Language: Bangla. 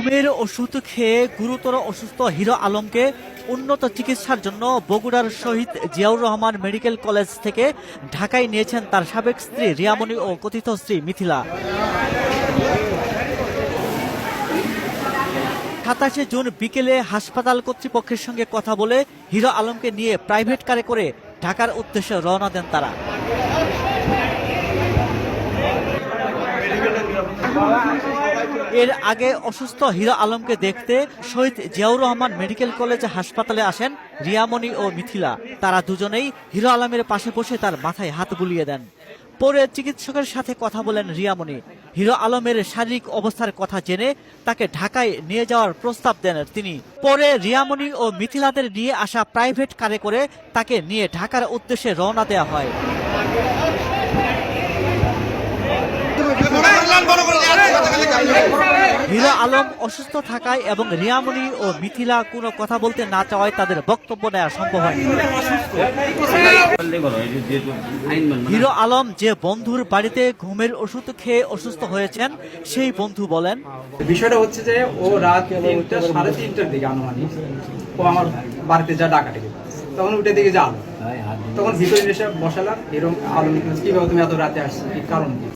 ঘুমের ওষুধ খেয়ে গুরুতর অসুস্থ হিরো আলমকে উন্নত চিকিৎসার জন্য বগুড়ার শহীদ জিয়াউর রহমান মেডিকেল কলেজ থেকে ঢাকায় নিয়েছেন তার সাবেক স্ত্রী রিয়ামণি ও কথিত স্ত্রী মিথিলা। 27 জুন বিকেলে হাসপাতাল কর্তৃপক্ষের সঙ্গে কথা বলে হিরো আলমকে নিয়ে প্রাইভেট কারে করে ঢাকার উদ্দেশ্যে রওনা দেন তারা। এর আগে অসুস্থ হিরো আলমকে দেখতে শহীদ জিয়াউর রহমান মেডিকেল কলেজ হাসপাতালে আসেন রিয়ামণি ও মিথিলা। তারা দুজনেই হিরো আলমের পাশে বসে তার মাথায় হাত বুলিয়ে দেন। পরে চিকিৎসকের সাথে কথা বলেন রিয়ামণি। হিরো আলমের শারীরিক অবস্থার কথা জেনে তাকে ঢাকায় নিয়ে যাওয়ার প্রস্তাব দেন তিনি। পরে রিয়ামণি ও মিথিলাদের নিয়ে আসা প্রাইভেট কারে করে তাকে নিয়ে ঢাকার উদ্দেশ্যে রওনা দেওয়া হয়। হিরো আলম অসুস্থ থাকায় এবং রিয়ামণি ও মিথিলা কোনো কথা বলতে না চাওয়ায় তাদের বক্তব্য নেওয়া সম্ভব হয়নি। হিরো আলম যে বন্ধুর বাড়িতে ঘুমের ওষুধ খেয়ে অসুস্থ হয়েছেন সেই বন্ধু বলেন, বিষয়টা হচ্ছে যে ও রাত 3টা, 3:30টার দিকে আনুমানিক ও আমার বাড়িতে যা ডাকা ডেকে, তখন উঠে দিকে যা আলো, তখন ভিতরে এসে বসালাম। এরকম আলম কিভাবে তুমি এত রাতে আসছো, কি কারণ কি?